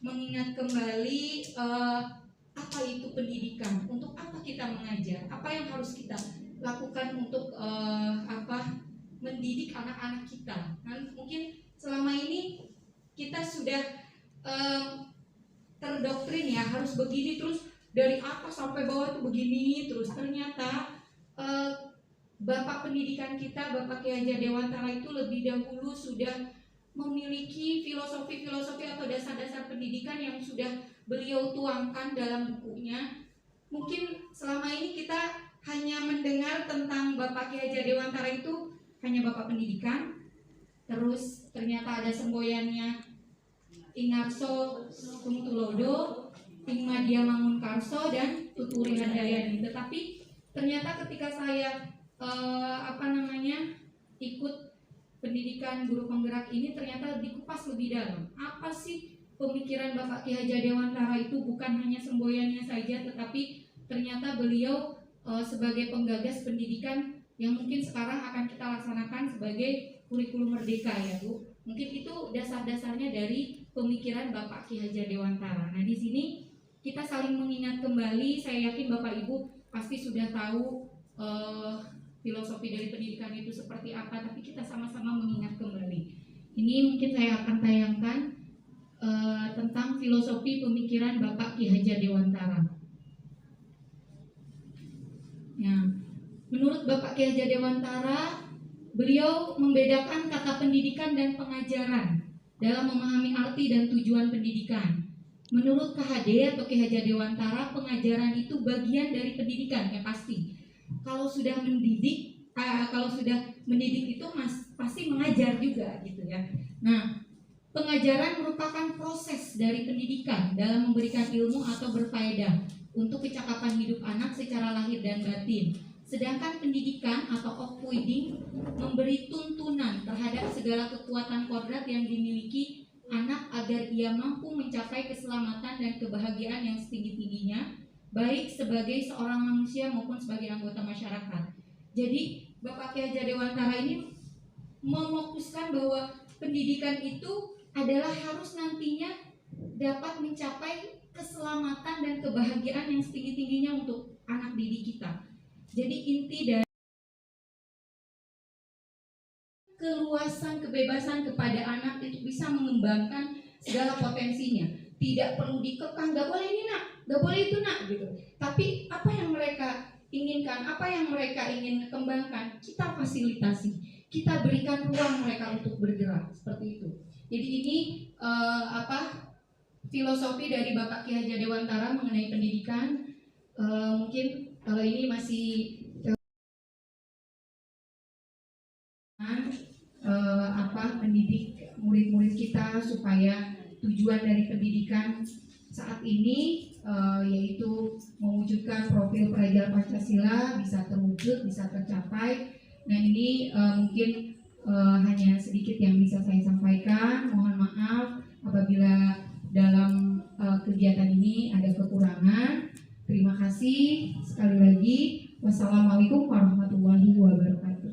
mengingat kembali apa itu pendidikan, untuk apa kita mengajar, apa yang harus kita lakukan untuk mendidik anak-anak kita. Nah, mungkin selama ini kita sudah terdoktrin ya, harus begini terus dari atas sampai bawah itu begini terus. Ternyata Bapak pendidikan kita, Bapak Ki Hajar Dewantara itu lebih dahulu sudah memiliki filosofi-filosofi atau dasar-dasar pendidikan yang sudah beliau tuangkan dalam bukunya. Mungkin selama ini kita hanya mendengar tentang Bapak Ki Hajar Dewantara itu hanya Bapak pendidikan, terus ternyata ada semboyannya Ingarso Kumtulodo, Ing Madya Mangunkarso, dan Tuturi Handayani. Tetapi ternyata ketika saya ikut pendidikan guru penggerak ini, ternyata dikupas lebih dalam. Apa sih pemikiran Bapak Ki Hajar Dewantara itu? Bukan hanya semboyannya saja, tetapi ternyata beliau sebagai penggagas pendidikan yang mungkin sekarang akan kita laksanakan sebagai kurikulum merdeka ya Bu. Mungkin itu dasar-dasarnya dari pemikiran Bapak Ki Hajar Dewantara. Nah, di sini kita saling mengingat kembali. Saya yakin Bapak Ibu pasti sudah tahu filosofi dari pendidikan itu seperti apa, tapi kita sama-sama mengingat kembali. Ini mungkin saya akan tayangkan tentang filosofi pemikiran Bapak Ki Hajar Dewantara. Ya, menurut Bapak Ki Hajar Dewantara, beliau membedakan kata pendidikan dan pengajaran dalam memahami arti dan tujuan pendidikan. Menurut KHD atau Ki Hajar Dewantara, pengajaran itu bagian dari pendidikan, ya pasti. Kalau sudah mendidik itu pasti mengajar juga gitu ya. Nah, pengajaran merupakan proses dari pendidikan dalam memberikan ilmu atau berfaedah untuk kecakapan hidup anak secara lahir dan batin. Sedangkan pendidikan atau upwiding memberi tuntunan terhadap segala kekuatan kodrat yang dimiliki anak agar ia mampu mencapai keselamatan dan kebahagiaan yang setinggi-tingginya, baik sebagai seorang manusia maupun sebagai anggota masyarakat. Jadi Bapak Ki Hajar Dewantara ini memutuskan bahwa pendidikan itu adalah harus nantinya dapat mencapai keselamatan dan kebahagiaan yang setinggi-tingginya untuk anak didik kita. Jadi inti dari keluasan kebebasan kepada anak itu bisa mengembangkan segala potensinya. Tidak perlu dikekang, gak boleh ini nak, gak boleh itu nak gitu. Tapi apa yang mereka inginkan, apa yang mereka ingin kembangkan, kita fasilitasi, kita berikan ruang mereka untuk bergerak seperti itu. Jadi ini filosofi dari Bapak Ki Hajar Dewantara mengenai pendidikan. Mungkin kalau ini masih mendidik murid-murid kita supaya tujuan dari pendidikan saat ini yaitu mewujudkan profil praja Pancasila bisa terwujud, bisa tercapai. Nah ini mungkin hanya sedikit yang bisa saya sampaikan. Mohon maaf apabila dalam kegiatan ini ada kekurangan. Terima kasih sekali lagi. Wassalamualaikum warahmatullahi wabarakatuh.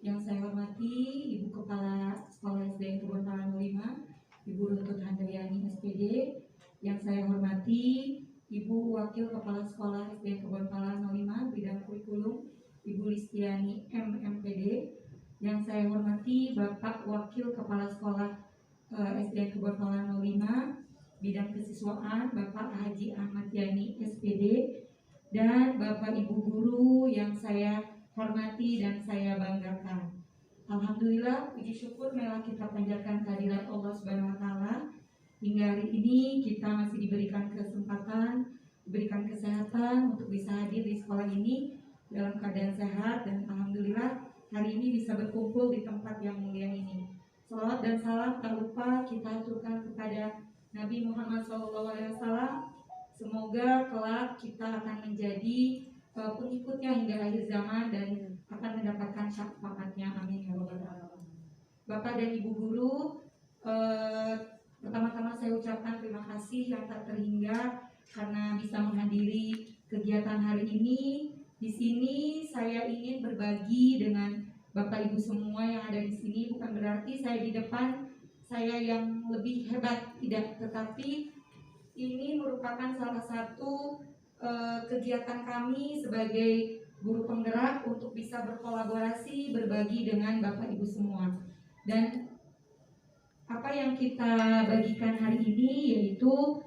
Yang saya hormati Ibu Kepala Sekolah SD Kebon Pala 05, Ibu Rutut Handayani SPD. Yang saya hormati Ibu Wakil Kepala Sekolah SD Kebon Pala 05 bidang kurikulum, Ibu Listiani MMPD. Yang saya hormati Bapak Wakil Kepala Sekolah SD Kebon Pala 05 bidang kesiswaan, Bapak Haji Ahmad Yani SPD. Dan Bapak Ibu guru yang saya hormati dan saya banggakan. Alhamdulillah, puji syukur marilah kita panjatkan kehadirat Allah Subhanahu wa taala. Hingga hari ini kita masih diberikan kesempatan, diberikan kesehatan untuk bisa hadir di sekolah ini. dalam keadaan sehat, dan alhamdulillah hari ini bisa berkumpul di tempat yang mulia ini. Salawat dan salam tak lupa kita aturkan kepada Nabi Muhammad SAW. Semoga kelak kita akan menjadi pengikutnya hingga akhir zaman dan akan mendapatkan syafaatnya. Amin ya rabbal alamin. Bapak dan Ibu guru, pertama-tama saya ucapkan terima kasih yang tak terhingga karena bisa menghadiri kegiatan hari ini. Di sini saya ingin berbagi dengan Bapak Ibu semua yang ada di sini. Bukan berarti saya di depan saya yang lebih hebat, tidak. Tetapi ini merupakan salah satu kegiatan kami sebagai guru penggerak untuk bisa berkolaborasi, berbagi dengan Bapak Ibu semua. Dan apa yang kita bagikan hari ini yaitu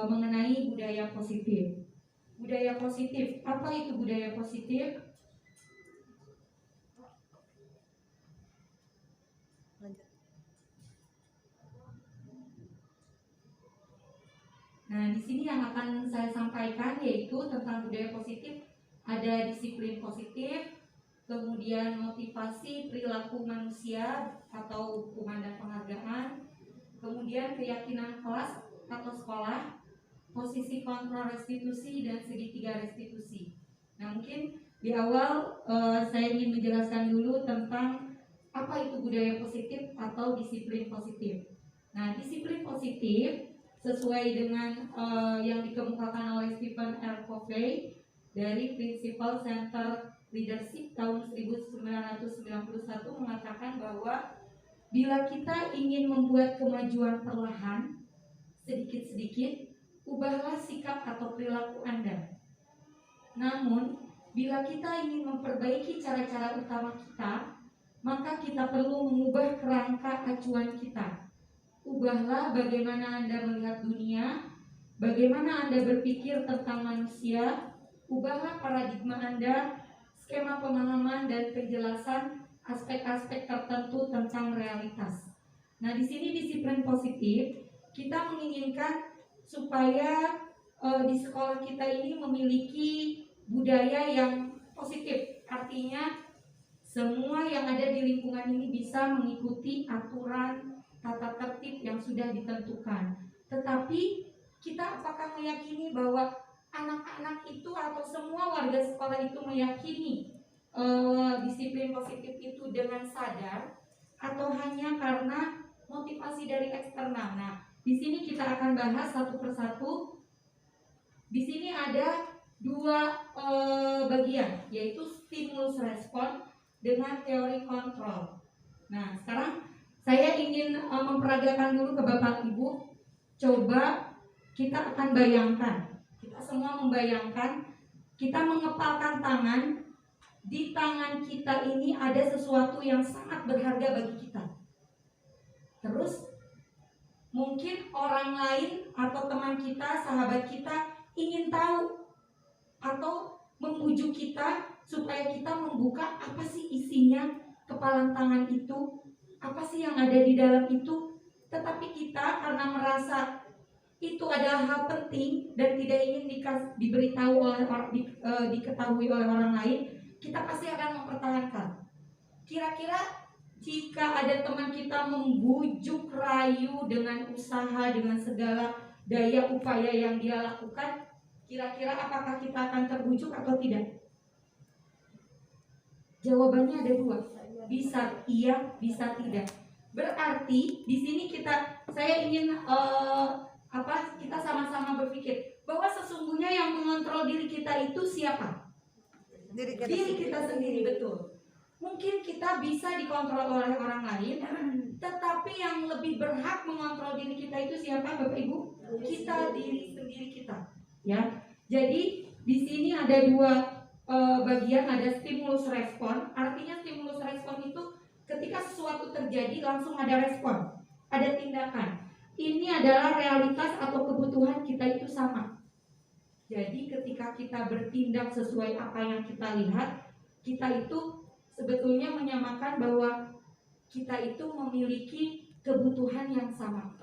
mengenai budaya positif. Budaya positif, apa itu budaya positif? Nah, di sini yang akan saya sampaikan yaitu tentang budaya positif. Ada disiplin positif, kemudian motivasi perilaku manusia atau hukuman dan penghargaan, kemudian keyakinan kelas atau sekolah, posisi kontrol restitusi, dan segitiga restitusi. Nah, mungkin di awal saya ingin menjelaskan dulu tentang apa itu budaya positif atau disiplin positif. Nah, disiplin positif sesuai dengan yang dikemukakan oleh Stephen R. Covey dari Principal Center Leadership tahun 1991 mengatakan bahwa bila kita ingin membuat kemajuan perlahan, sedikit-sedikit, ubahlah sikap atau perilaku Anda. Namun, bila kita ingin memperbaiki cara-cara utama kita, maka kita perlu mengubah kerangka acuan kita. Ubahlah bagaimana Anda melihat dunia, bagaimana Anda berpikir tentang manusia, ubahlah paradigma Anda, skema pemahaman dan penjelasan aspek-aspek tertentu tentang realitas. Nah, di sini disiplin positif, kita menginginkan supaya di sekolah kita ini memiliki budaya yang positif. Artinya semua yang ada di lingkungan ini bisa mengikuti aturan tata tertib yang sudah ditentukan. Tetapi kita apakah meyakini bahwa anak-anak itu atau semua warga sekolah itu meyakini disiplin positif itu dengan sadar atau hanya karena motivasi dari eksternal? Nah, di sini kita akan bahas satu persatu. Di sini ada dua bagian, yaitu stimulus respon dengan teori kontrol. Nah, sekarang saya ingin memperagakan dulu ke Bapak Ibu. Coba kita akan bayangkan, kita semua membayangkan, kita mengepalkan tangan. Di tangan kita ini ada sesuatu yang sangat berharga bagi kita. Terus mungkin orang lain atau teman kita, sahabat kita ingin tahu atau membujuk kita supaya kita membuka apa sih isinya kepalan tangan itu, apa sih yang ada di dalam itu. Tetapi kita karena merasa itu adalah hal penting dan tidak ingin diberitahu oleh diketahui oleh orang lain, kita pasti akan mempertahankan. Kira-kira jika ada teman kita membujuk rayu dengan usaha, dengan segala daya upaya yang dia lakukan, kira-kira apakah kita akan terbujuk atau tidak? Jawabannya ada dua, bisa iya, bisa tidak. Berarti di sini saya ingin kita sama-sama berpikir bahwa sesungguhnya yang mengontrol diri kita itu siapa? Diri kita sendiri, betul. Mungkin kita bisa dikontrol oleh orang lain, tetapi yang lebih berhak mengontrol diri kita itu siapa, Bapak Ibu? Kita, diri sendiri kita. Ya, jadi di sini ada dua bagian, ada stimulus respon. Artinya stimulus respon itu ketika sesuatu terjadi langsung ada respon, ada tindakan. Ini adalah realitas atau kebutuhan kita itu sama. Jadi ketika kita bertindak sesuai apa yang kita lihat, kita itu sebetulnya menyamakan bahwa kita itu memiliki kebutuhan yang sama.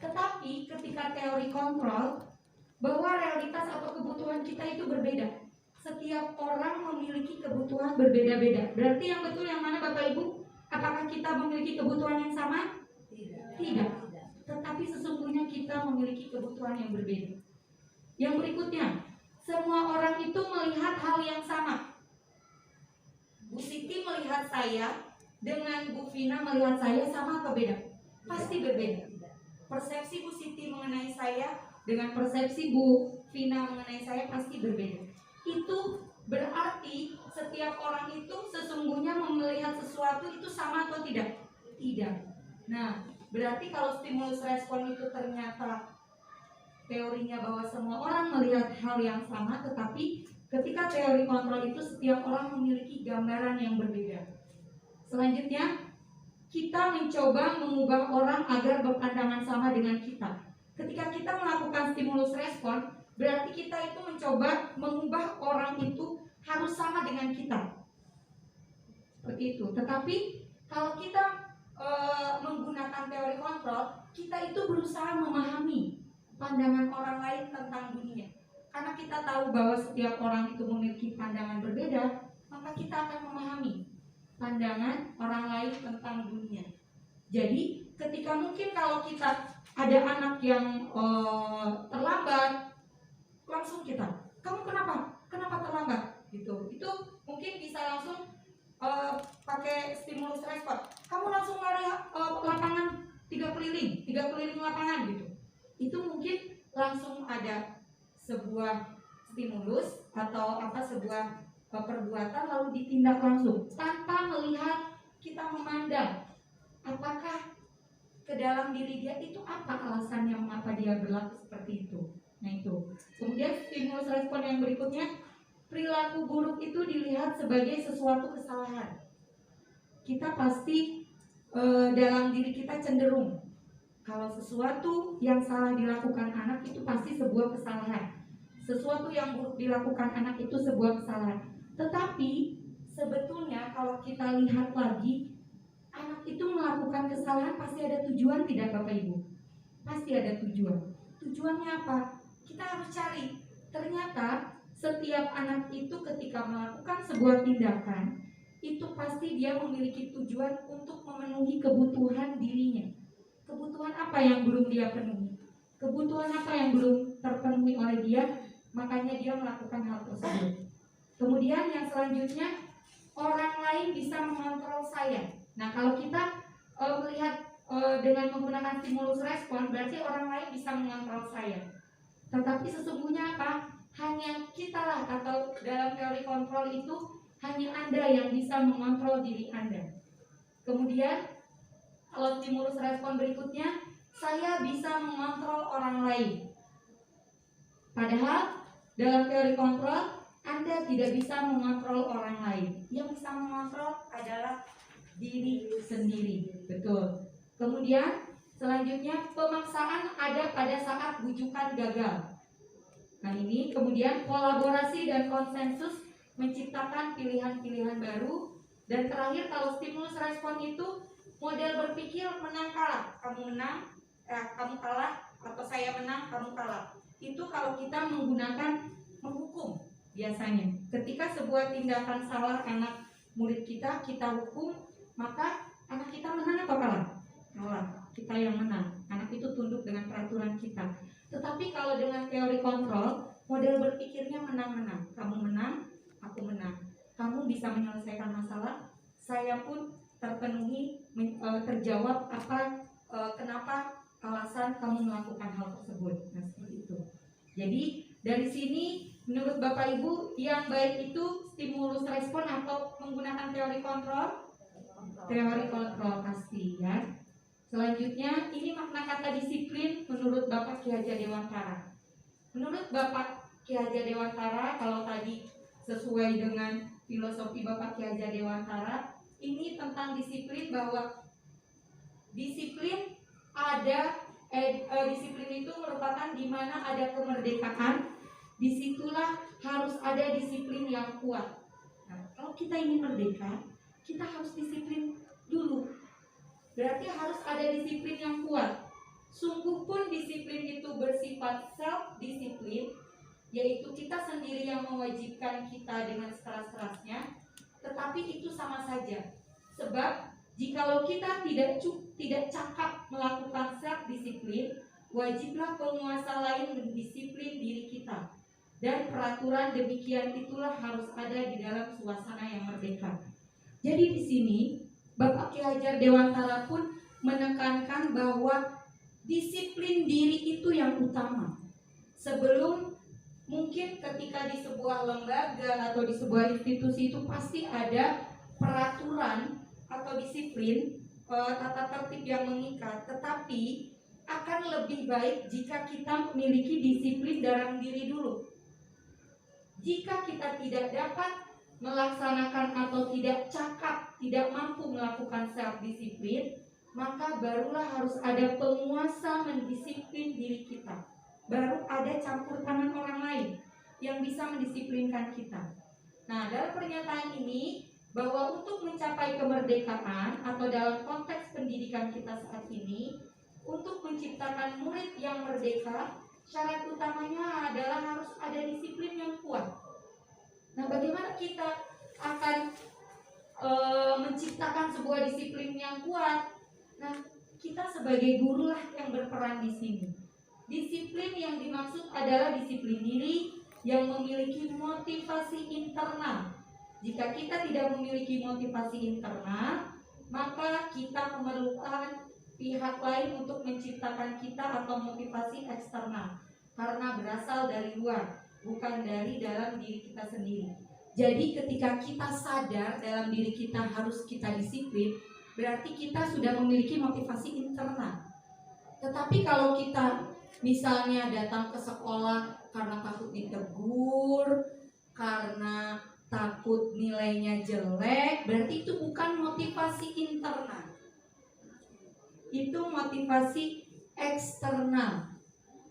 Tetapi ketika teori kontrol, bahwa realitas atau kebutuhan kita itu berbeda. Setiap setiap orang memiliki kebutuhan berbeda-beda. Berarti yang betul yang mana Bapak Ibu? Apakah kita memiliki kebutuhan yang sama? Tidak. Tetapi sesungguhnya kita memiliki kebutuhan yang berbeda. Yang berikutnya, semua orang itu melihat hal yang sama. Bu Siti melihat saya dengan Bu Vina melihat saya sama atau beda? Pasti berbeda. Persepsi Bu Siti mengenai saya dengan persepsi Bu Vina mengenai saya pasti berbeda. Itu berarti setiap orang itu sesungguhnya melihat sesuatu itu sama atau tidak? Tidak. Nah, berarti kalau stimulus respon itu ternyata teorinya bahwa semua orang melihat hal yang sama, tetapi ketika teori kontrol itu setiap orang memiliki gambaran yang berbeda. Selanjutnya, kita mencoba mengubah orang agar berpandangan sama dengan kita. Ketika kita melakukan stimulus respon, berarti kita itu mencoba mengubah orang itu harus sama dengan kita. Seperti itu. Tetapi kalau kita menggunakan teori kontrol, kita itu berusaha memahami pandangan orang lain tentang dunia. Karena kita tahu bahwa setiap orang itu memiliki pandangan berbeda, maka kita akan memahami pandangan orang lain tentang dunia. Jadi ketika mungkin kalau kita ada anak yang terlambat, langsung kita, kamu kenapa terlambat? Gitu. Itu mungkin bisa langsung pakai stimulus respon. Kamu langsung lari lapangan 3 keliling lapangan gitu. Itu mungkin langsung ada sebuah stimulus atau sebuah perbuatan lalu ditindak langsung tanpa melihat, kita memandang apakah ke dalam diri dia itu apa alasannya mengapa dia berlaku seperti itu. Nah itu. Kemudian stimulus respon yang berikutnya, perilaku buruk itu dilihat sebagai sesuatu kesalahan. Kita pasti dalam diri kita cenderung kalau sesuatu yang salah dilakukan anak itu pasti sebuah kesalahan. Sesuatu yang buruk dilakukan anak itu sebuah kesalahan. Tetapi sebetulnya kalau kita lihat lagi, anak itu melakukan kesalahan pasti ada tujuan, tidak Bapak Ibu? Pasti ada tujuan. Tujuannya apa? Kita harus cari. Ternyata setiap anak itu ketika melakukan sebuah tindakan, itu pasti dia memiliki tujuan untuk memenuhi kebutuhan dirinya. Kebutuhan apa yang belum dia penuhi? Kebutuhan apa yang belum terpenuhi oleh dia? Makanya dia melakukan hal tersebut. Kemudian yang selanjutnya, orang lain bisa mengontrol saya. Nah kalau kita melihat dengan menggunakan stimulus respon, berarti orang lain bisa mengontrol saya. Tetapi sesungguhnya apa? Hanya kitalah, atau dalam teori kontrol itu hanya Anda yang bisa mengontrol diri Anda. Kemudian kalau stimulus respon berikutnya, saya bisa mengontrol orang lain. Padahal dalam teori kontrol, Anda tidak bisa mengontrol orang lain. Yang bisa mengontrol adalah diri sendiri. Betul. Kemudian selanjutnya, pemaksaan ada pada saat bujukan gagal. Nah ini kemudian kolaborasi dan konsensus menciptakan pilihan-pilihan baru. Dan terakhir kalau stimulus respon itu model berpikir menang kalah. Kamu menang, kamu kalah, atau saya menang, kamu kalah. Itu kalau kita menggunakan menghukum biasanya. Ketika sebuah tindakan salah anak murid kita hukum, maka anak kita menang atau kalah? Kalah. Kita yang menang. Anak itu tunduk dengan peraturan kita. Tetapi kalau dengan teori kontrol, model berpikirnya menang-menang. Kamu menang, aku menang. Kamu bisa menyelesaikan masalah, saya pun terpenuhi, terjawab kenapa alasan kamu melakukan hal tersebut. Nah seperti itu. Jadi dari sini menurut Bapak Ibu yang baik itu stimulus respon atau menggunakan teori kontrol? Teori kontrol pasti ya. Selanjutnya ini makna kata disiplin menurut Bapak Ki Hajar Dewantara. Menurut Bapak Ki Hajar Dewantara, kalau tadi sesuai dengan filosofi Bapak Ki Hajar Dewantara, ini tentang disiplin, bahwa disiplin disiplin itu merupakan di mana ada kemerdekaan, disitulah harus ada disiplin yang kuat. Nah, kalau kita ingin merdeka, kita harus disiplin dulu. Berarti harus ada disiplin yang kuat. Sungguh pun disiplin itu bersifat self-disiplin, yaitu kita sendiri yang mewajibkan kita dengan sekeras-kerasnya, tetapi itu sama saja. Sebab jikalau kita tidak cakap melakukan self disiplin, wajiblah penguasa lain mendisiplin diri kita. Dan peraturan demikian itulah harus ada di dalam suasana yang merdeka. Jadi di sini Bapak Ki Hajar Dewantara pun menekankan bahwa disiplin diri itu yang utama. Sebelum mungkin ketika di sebuah lembaga atau di sebuah institusi itu pasti ada peraturan atau disiplin, tata tertib yang mengikat, tetapi akan lebih baik jika kita memiliki disiplin dalam diri dulu. Jika kita tidak dapat melaksanakan atau tidak cakap, tidak mampu melakukan self disiplin, maka barulah harus ada penguasa mendisiplin diri kita. Baru ada campur tangan orang lain yang bisa mendisiplinkan kita. Nah, dalam pernyataan ini bahwa untuk mencapai kemerdekaan atau dalam konteks pendidikan kita saat ini, untuk menciptakan murid yang merdeka, syarat utamanya adalah harus ada disiplin yang kuat. Nah, bagaimana kita akan menciptakan sebuah disiplin yang kuat? Nah, kita sebagai guru lah yang berperan di sini. Disiplin yang dimaksud adalah disiplin diri yang memiliki motivasi internal. Jika kita tidak memiliki motivasi internal, maka kita memerlukan pihak lain untuk menciptakan kita atau motivasi eksternal, karena berasal dari luar, bukan dari dalam diri kita sendiri. Jadi ketika kita sadar dalam diri kita harus kita disiplin, berarti kita sudah memiliki motivasi internal. Tetapi kalau kita misalnya datang ke sekolah karena takut ditegur, karena takut nilainya jelek, berarti itu bukan motivasi internal. Itu motivasi eksternal.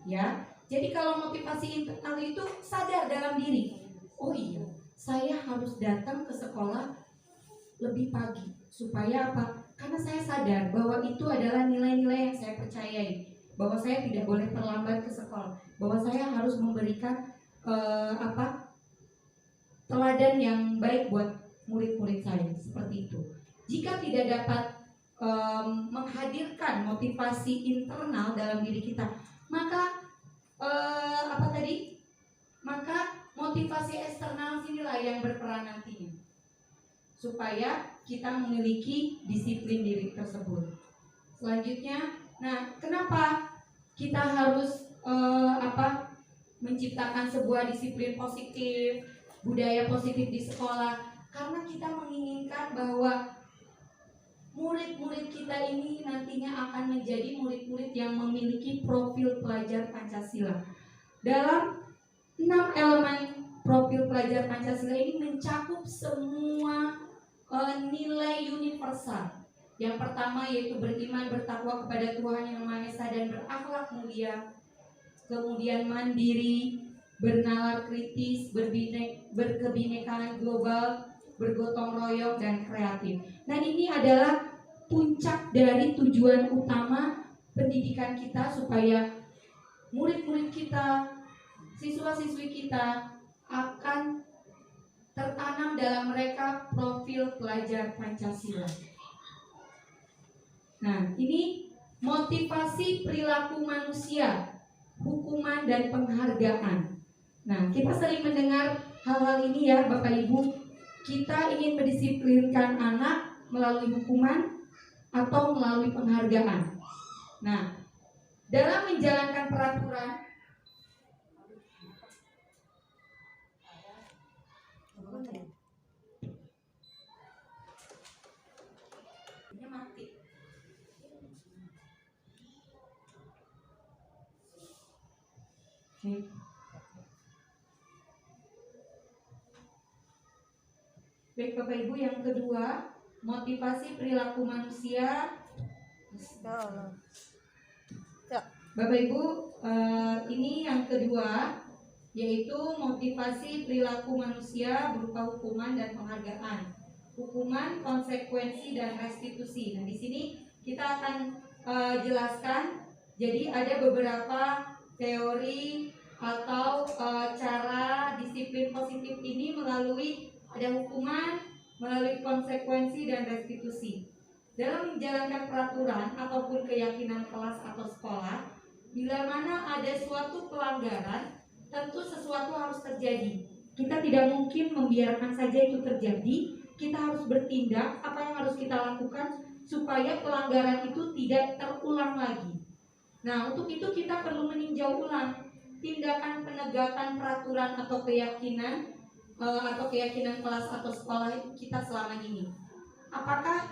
Ya. Jadi kalau motivasi internal itu sadar dalam diri. Oh iya, saya harus datang ke sekolah lebih pagi. Supaya apa? Karena saya sadar bahwa itu adalah nilai-nilai yang saya percayai. Bahwa saya tidak boleh terlambat ke sekolah, bahwa saya harus memberikan teladan yang baik buat murid-murid saya, seperti itu. Jika tidak dapat menghadirkan motivasi internal dalam diri kita, maka maka motivasi eksternal sinilah yang berperan nantinya, supaya kita memiliki disiplin diri tersebut. Selanjutnya, nah, kenapa kita harus menciptakan sebuah disiplin positif, budaya positif di sekolah? Karena kita menginginkan bahwa murid-murid kita ini nantinya akan menjadi murid-murid yang memiliki profil pelajar Pancasila. Dalam 6 elemen profil pelajar Pancasila ini mencakup semua nilai universal. Yang pertama yaitu beriman, bertakwa kepada Tuhan Yang Maha Esa dan berakhlak mulia. Kemudian mandiri, bernalar kritis, berkebinekaan global, bergotong royong dan kreatif. Dan ini adalah puncak dari tujuan utama pendidikan kita, supaya murid-murid kita, siswa-siswi kita akan tertanam dalam mereka profil pelajar Pancasila. Nah, ini motivasi perilaku manusia, hukuman dan penghargaan. Nah, kita sering mendengar hal-hal ini ya Bapak Ibu. Kita ingin mendisiplinkan anak melalui hukuman atau melalui penghargaan. Nah, dalam menjalankan peraturan, ini mati. Oke. Baik Bapak Ibu, yang kedua, motivasi perilaku manusia. Bapak Ibu, ini yang kedua, yaitu motivasi perilaku manusia berupa hukuman dan penghargaan. Hukuman, konsekuensi dan restitusi. Nah, di sini kita akan jelaskan. Jadi ada beberapa teori atau cara disiplin positif ini melalui ada hukuman, melalui konsekuensi dan restitusi. Dalam menjalankan peraturan ataupun keyakinan kelas atau sekolah, bila mana ada suatu pelanggaran, tentu sesuatu harus terjadi. Kita tidak mungkin membiarkan saja itu terjadi. Kita harus bertindak. Apa yang harus kita lakukan supaya pelanggaran itu tidak terulang lagi. Nah, untuk itu kita perlu meninjau ulang tindakan penegakan peraturan atau keyakinan kelas atau sekolah kita selama ini. Apakah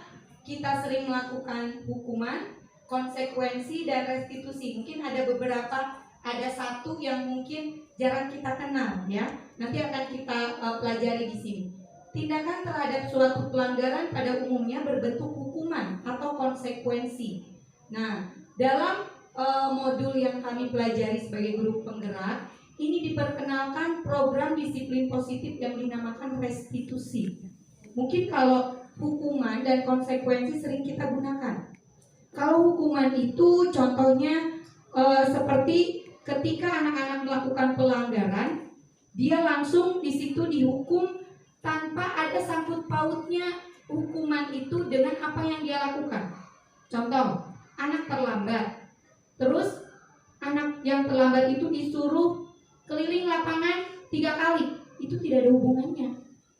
kita sering melakukan hukuman, konsekuensi, dan restitusi? Mungkin ada satu yang mungkin jarang kita kenal, ya. Nanti akan kita pelajari di sini. Tindakan terhadap suatu pelanggaran pada umumnya berbentuk hukuman atau konsekuensi. Nah, dalam modul yang kami pelajari sebagai guru penggerak, ini diperkenalkan program disiplin positif yang dinamakan restitusi. Mungkin kalau hukuman dan konsekuensi sering kita gunakan. Kalau hukuman itu contohnya seperti ketika anak-anak melakukan pelanggaran, dia langsung di situ dihukum tanpa ada sangkut pautnya hukuman itu dengan apa yang dia lakukan. Contoh, anak terlambat. Terus anak yang terlambat itu disuruh keliling lapangan 3 kali. Itu tidak ada hubungannya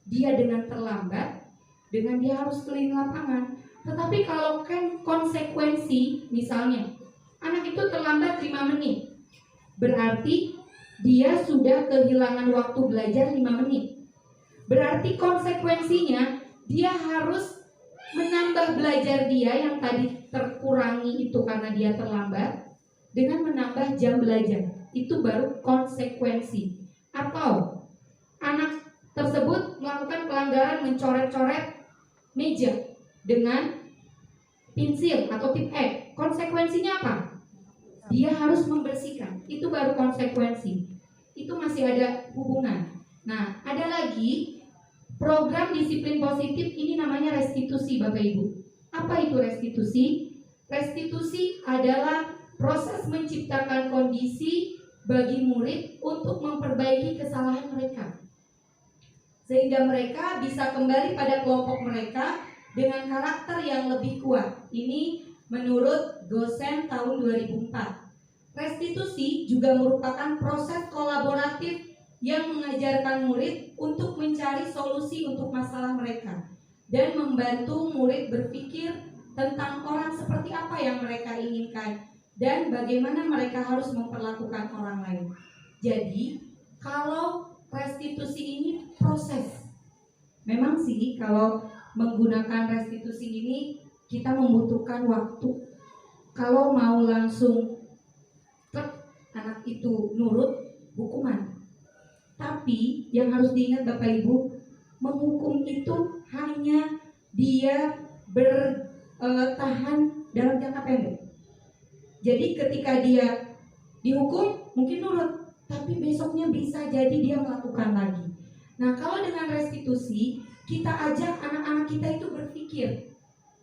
dia dengan terlambat, dengan dia harus keliling lapangan. Tetapi kalau kan konsekuensi, misalnya anak itu terlambat 5 menit, berarti dia sudah kehilangan waktu belajar 5 menit. Berarti konsekuensinya dia harus menambah belajar dia yang tadi terkurangi itu karena dia terlambat dengan menambah jam belajar. Itu baru konsekuensi. Atau anak tersebut melakukan pelanggaran mencoret-coret meja dengan pensil atau tip X. Konsekuensinya apa? Dia harus membersihkan. Itu baru konsekuensi. Itu masih ada hubungan. Nah, ada lagi program disiplin positif, ini namanya restitusi, Bapak Ibu. Apa itu restitusi? Restitusi adalah proses menciptakan kondisi bagi murid untuk memperbaiki kesalahan mereka, sehingga mereka bisa kembali pada kelompok mereka dengan karakter yang lebih kuat. Ini menurut dosen tahun 2004. Restitusi juga merupakan proses kolaboratif yang mengajarkan murid untuk mencari solusi untuk masalah mereka dan membantu murid berpikir tentang orang seperti apa yang mereka inginkan dan bagaimana mereka harus memperlakukan orang lain. Jadi, kalau restitusi ini proses. Memang sih kalau menggunakan restitusi ini kita membutuhkan waktu. Kalau mau langsung anak itu nurut, hukuman. Tapi yang harus diingat Bapak Ibu, menghukum itu hanya dia bertahan dalam jangka pendek. Jadi ketika dia dihukum mungkin nurut, tapi besoknya bisa jadi dia melakukan lagi. Nah, kalau dengan restitusi kita ajak anak-anak kita itu berpikir,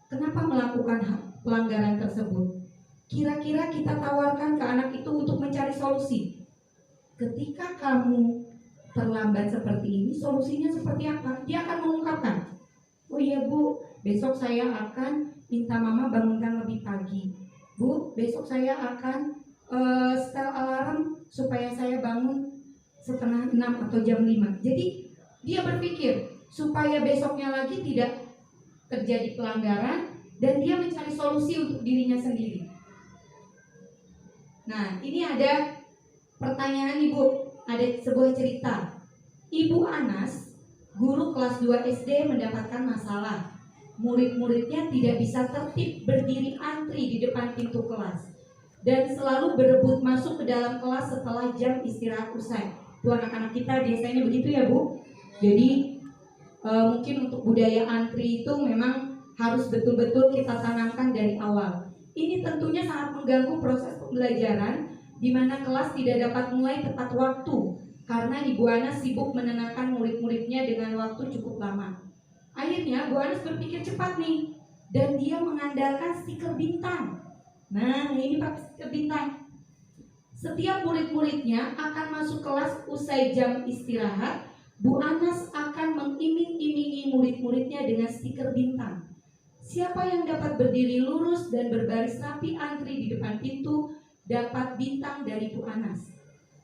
kenapa melakukan pelanggaran tersebut? Kira-kira kita tawarkan ke anak itu untuk mencari solusi. Ketika kamu terlambat seperti ini, solusinya seperti apa? Dia akan mengungkapkan, oh iya Bu, besok saya akan minta Mama bangunkan lebih pagi. Bu, besok saya akan setel alarm supaya saya bangun 5:30 atau jam 5. Jadi dia berpikir supaya besoknya lagi tidak terjadi pelanggaran dan dia mencari solusi untuk dirinya sendiri. Nah, ini ada pertanyaan Ibu, ada sebuah cerita. Ibu Anas, guru kelas 2 SD mendapatkan masalah. Murid-muridnya tidak bisa tertib berdiri antri di depan pintu kelas dan selalu berebut masuk ke dalam kelas setelah jam istirahat usai. Itu anak-anak kita biasanya begitu ya Bu. Jadi mungkin untuk budaya antri itu memang harus betul-betul kita tanamkan dari awal. Ini tentunya sangat mengganggu proses pembelajaran di mana kelas tidak dapat mulai tepat waktu karena Ibu Anas sibuk menenangkan murid-muridnya dengan waktu cukup lama. Akhirnya Bu Anas berpikir cepat nih dan dia mengandalkan stiker bintang. Nah, ini pakai stiker bintang. Setiap murid-muridnya akan masuk kelas usai jam istirahat. Bu Anas akan mengiming-imingi murid-muridnya dengan stiker bintang. Siapa yang dapat berdiri lurus dan berbaris rapi antri di depan pintu dapat bintang dari Bu Anas.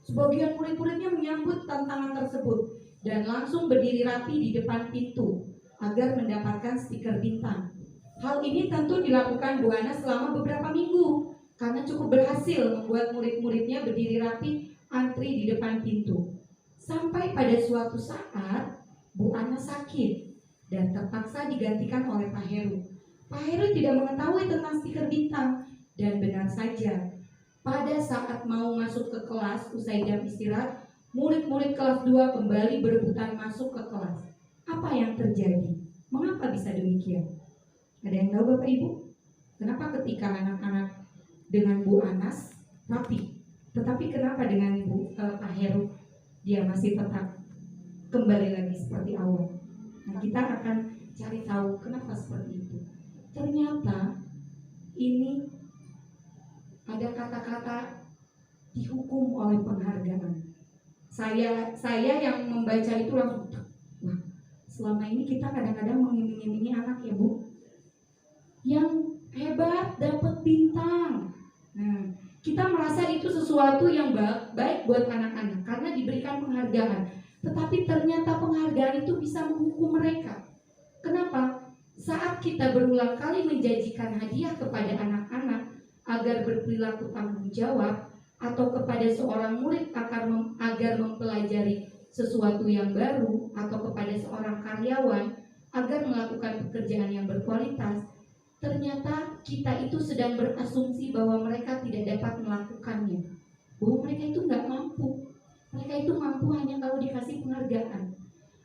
Sebagian murid-muridnya menyambut tantangan tersebut dan langsung berdiri rapi di depan pintu agar mendapatkan stiker bintang. Hal ini tentu dilakukan Bu Anas selama beberapa minggu karena cukup berhasil membuat murid-muridnya berdiri rapi antri di depan pintu. Sampai pada suatu saat Bu Anas sakit dan terpaksa digantikan oleh Pak Heru. Pak Heru tidak mengetahui tentang stiker bintang dan benar saja pada saat mau masuk ke kelas usai jam istirahat, murid-murid kelas 2 kembali berebutan masuk ke kelas. Apa yang terjadi? Mengapa bisa demikian? Ada yang tahu Bapak Ibu? Kenapa ketika anak-anak dengan Bu Anas rapi, tetapi kenapa dengan Pak Heru dia masih tetap kembali lagi seperti awal? Nah, kita akan cari tahu kenapa seperti itu. Ternyata ini ada kata-kata dihukum oleh penghargaan. Saya yang membaca itu langsung, wah, selama ini kita kadang-kadang mengiming-imingi anak ya Bu, yang hebat dapat bintang. Nah, kita merasa itu sesuatu yang baik buat anak-anak karena diberikan penghargaan. Tetapi ternyata penghargaan itu bisa menghukum mereka. Kenapa? Saat kita berulang kali menjanjikan hadiah kepada anak-anak agar berperilaku tanggung jawab, atau kepada seorang murid agar mempelajari sesuatu yang baru, atau kepada seorang karyawan agar melakukan pekerjaan yang berkualitas, ternyata kita itu sedang berasumsi bahwa mereka tidak dapat melakukannya, bahwa mereka itu nggak mampu. Mereka itu mampu hanya kalau dikasih penghargaan,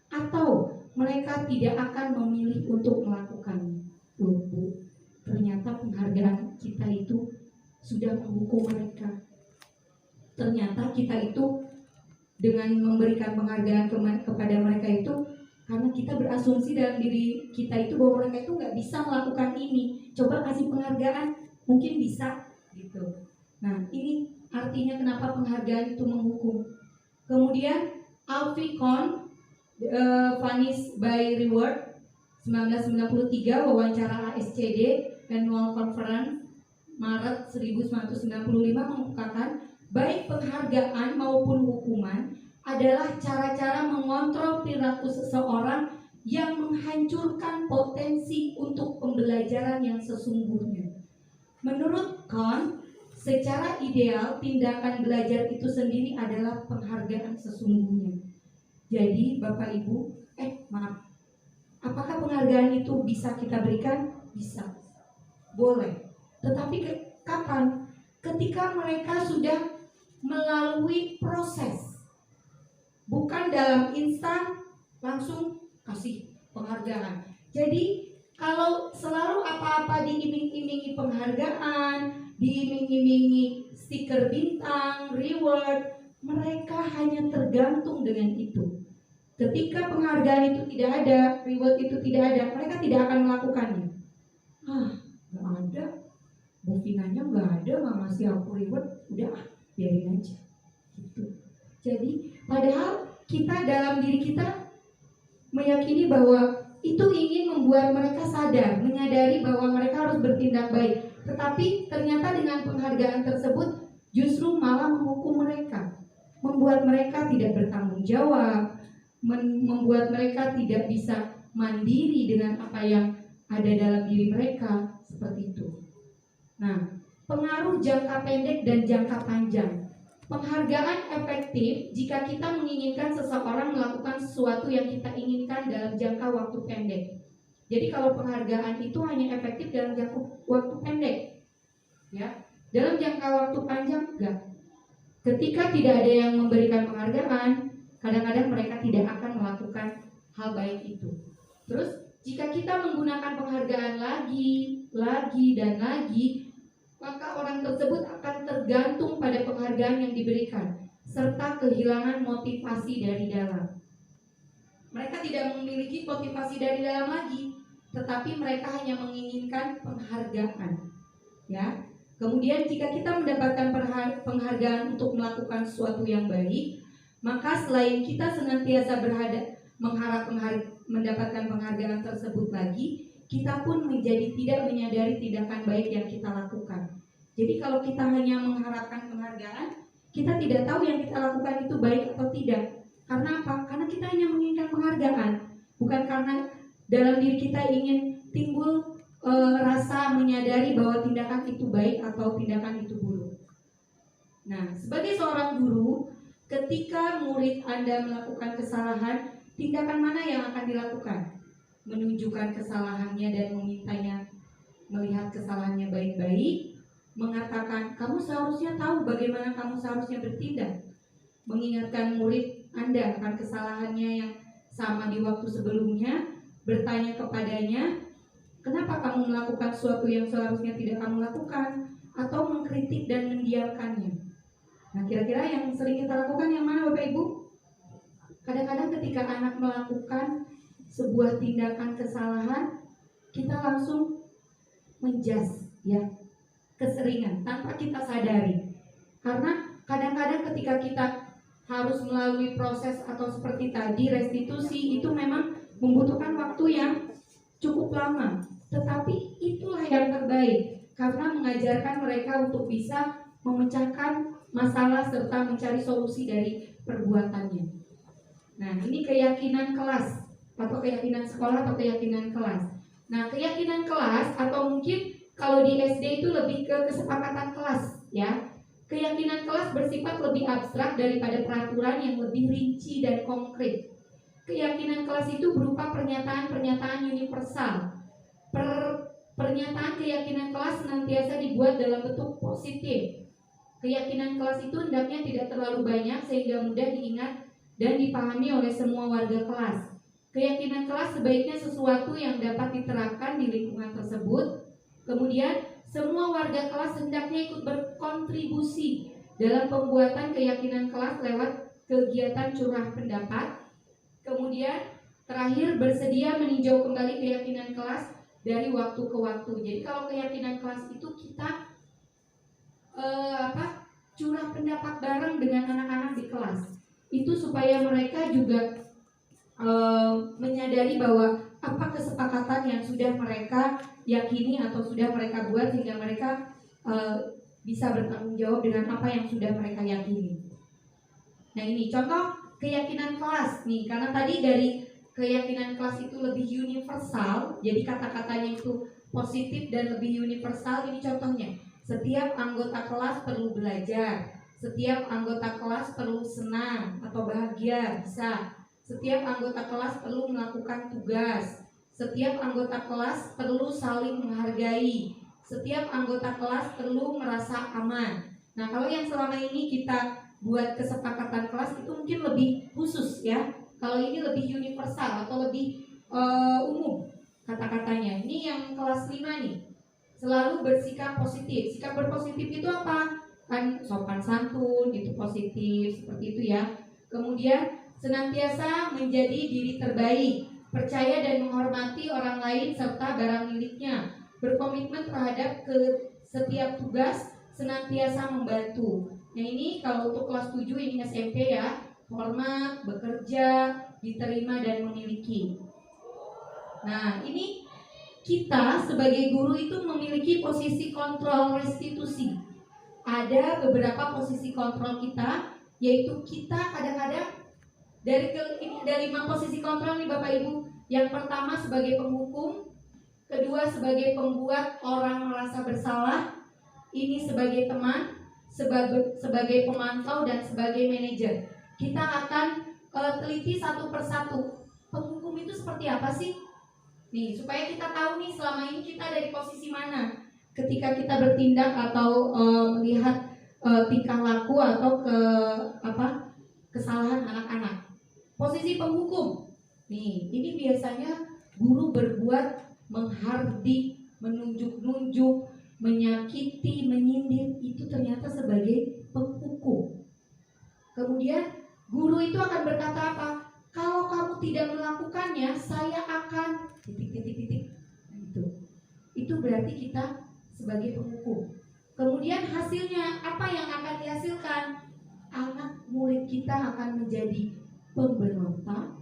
atau mereka tidak akan memilih untuk melakukannya. Bu, ternyata penghargaan kita itu sudah menghukum mereka. Ternyata kita itu dengan memberikan penghargaan kepada mereka itu karena kita berasumsi dalam diri kita itu bahwa mereka itu nggak bisa melakukan ini. Coba kasih penghargaan, mungkin bisa gitu. Nah, ini artinya kenapa penghargaan itu menghukum. Kemudian Alfie Kohn, Vanish by Reward, 1993, wawancara ASCD Annual Conference Maret 1995 mengungkapkan baik penghargaan maupun hukuman adalah cara-cara mengontrol perilaku seseorang yang menghancurkan potensi untuk pembelajaran yang sesungguhnya. Menurut Kohn, secara ideal tindakan belajar itu sendiri adalah penghargaan sesungguhnya. Jadi Bapak Ibu, apakah penghargaan itu bisa kita berikan? Bisa, boleh. Tetapi kapan? Ketika mereka sudah melalui proses, bukan dalam instan langsung kasih penghargaan. Jadi kalau selalu apa-apa diiming-imingi penghargaan, diiming-imingi stiker bintang, reward, mereka hanya tergantung dengan itu. Ketika penghargaan itu tidak ada, reward itu tidak ada, mereka tidak akan melakukannya. Gak ada, Bu Vinanya gak ada, gak ngasih aku reward, udah biarin aja gitu. Jadi padahal kita dalam diri kita meyakini bahwa itu ingin membuat mereka sadar, menyadari bahwa mereka harus bertindak baik. Tetapi ternyata dengan penghargaan tersebut justru malah menghukum mereka, membuat mereka tidak bertanggung jawab, membuat mereka tidak bisa mandiri dengan apa yang ada dalam diri mereka, seperti itu. Nah, pengaruh jangka pendek dan jangka panjang. Penghargaan efektif jika kita menginginkan seseorang melakukan sesuatu yang kita inginkan dalam jangka waktu pendek. Jadi kalau penghargaan itu hanya efektif dalam jangka waktu pendek, ya. Dalam jangka waktu panjang enggak. Ketika tidak ada yang memberikan penghargaan, kadang-kadang mereka tidak akan melakukan hal baik itu. Terus jika kita menggunakan penghargaan lagi dan lagi, maka orang tersebut akan tergantung pada penghargaan yang diberikan, serta kehilangan motivasi dari dalam. Mereka tidak memiliki motivasi dari dalam lagi, tetapi mereka hanya menginginkan penghargaan. Ya, Kemudian jika kita mendapatkan penghargaan untuk melakukan sesuatu yang baik, maka selain kita senantiasa mendapatkan penghargaan tersebut lagi, kita pun menjadi tidak menyadari tindakan baik yang kita lakukan. Jadi kalau kita hanya mengharapkan penghargaan, kita tidak tahu yang kita lakukan itu baik atau tidak. Karena apa? Karena kita hanya menginginkan penghargaan, bukan karena dalam diri kita ingin timbul rasa menyadari bahwa tindakan itu baik atau tindakan itu buruk. Nah, sebagai seorang guru, ketika murid Anda melakukan kesalahan, tindakan mana yang akan dilakukan? Menunjukkan kesalahannya dan memintanya melihat kesalahannya baik-baik, mengatakan kamu seharusnya tahu bagaimana kamu seharusnya bertindak, mengingatkan murid Anda akan kesalahannya yang sama di waktu sebelumnya, bertanya kepadanya kenapa kamu melakukan sesuatu yang seharusnya tidak kamu lakukan, atau mengkritik dan mendiamkannya. Nah, kira-kira yang sering kita lakukan yang mana, Bapak Ibu? Kadang-kadang ketika anak melakukan sebuah tindakan kesalahan, kita langsung menjas, ya, keseringan tanpa kita sadari. Karena kadang-kadang ketika kita harus melalui proses atau seperti tadi restitusi, itu memang membutuhkan waktu yang cukup lama. Tetapi itulah yang terbaik, karena mengajarkan mereka untuk bisa memecahkan masalah serta mencari solusi dari perbuatannya. Nah, ini keyakinan kelas atau keyakinan sekolah atau keyakinan kelas. Nah, keyakinan kelas atau mungkin kalau di SD itu lebih ke kesepakatan kelas, ya. Keyakinan kelas bersifat lebih abstrak daripada peraturan yang lebih rinci dan konkret. Keyakinan kelas itu berupa pernyataan-pernyataan universal. Pernyataan keyakinan kelas senantiasa dibuat dalam bentuk positif. Keyakinan kelas itu hendaknya tidak terlalu banyak sehingga mudah diingat dan dipahami oleh semua warga kelas. Keyakinan kelas sebaiknya sesuatu yang dapat diterapkan di lingkungan tersebut. Kemudian semua warga kelas hendaknya ikut berkontribusi dalam pembuatan keyakinan kelas lewat kegiatan curah pendapat. Kemudian terakhir bersedia meninjau kembali keyakinan kelas dari waktu ke waktu. Jadi kalau keyakinan kelas itu kita curah pendapat bareng dengan anak-anak di kelas. Itu supaya mereka juga menyadari bahwa apa kesepakatan yang sudah mereka yakini atau sudah mereka buat, sehingga mereka bisa bertanggung jawab dengan apa yang sudah mereka yakini. Nah, ini contoh keyakinan kelas nih, karena tadi dari keyakinan kelas itu lebih universal, jadi kata-katanya itu positif dan lebih universal. Ini contohnya, setiap anggota kelas perlu belajar, setiap anggota kelas perlu senang atau bahagia, bisa. Setiap anggota kelas perlu melakukan tugas, setiap anggota kelas perlu saling menghargai, setiap anggota kelas perlu merasa aman. Nah, kalau yang selama ini kita buat kesepakatan kelas itu mungkin lebih khusus, ya. Kalau ini lebih universal atau lebih umum kata-katanya. Ini yang kelas 5 nih, selalu bersikap positif. Sikap berpositif itu apa? Kan sopan santun, itu positif, seperti itu ya. Kemudian senantiasa menjadi diri terbaik, percaya dan menghormati orang lain serta barang miliknya, berkomitmen terhadap setiap tugas, senantiasa membantu. Nah, ini kalau untuk kelas 7 ini SMP ya, hormat, bekerja, diterima dan memiliki. Nah, ini kita sebagai guru itu memiliki posisi kontrol restitusi. Ada beberapa posisi kontrol kita, yaitu kita kadang-kadang dari 5 posisi kontrol nih Bapak Ibu. Yang pertama sebagai penghukum, kedua sebagai pembuat orang merasa bersalah, ini sebagai teman, sebagai pemantau dan sebagai manajer. Kita akan teliti satu persatu. Penghukum itu seperti apa sih? Nih, supaya kita tahu nih selama ini kita ada di posisi mana ketika kita bertindak atau melihat tingkah laku atau kesalahan anak-anak. Posisi penghukum. Nih, ini biasanya guru berbuat menghardik, menunjuk-nunjuk, menyakiti, menyindir, itu ternyata sebagai penghukum. Kemudian guru itu akan berkata apa? Kalau kamu tidak melakukannya, saya akan titik. Itu berarti kita sebagai penghukum. Kemudian hasilnya apa yang akan dihasilkan? Anak murid kita akan menjadi pemberontak,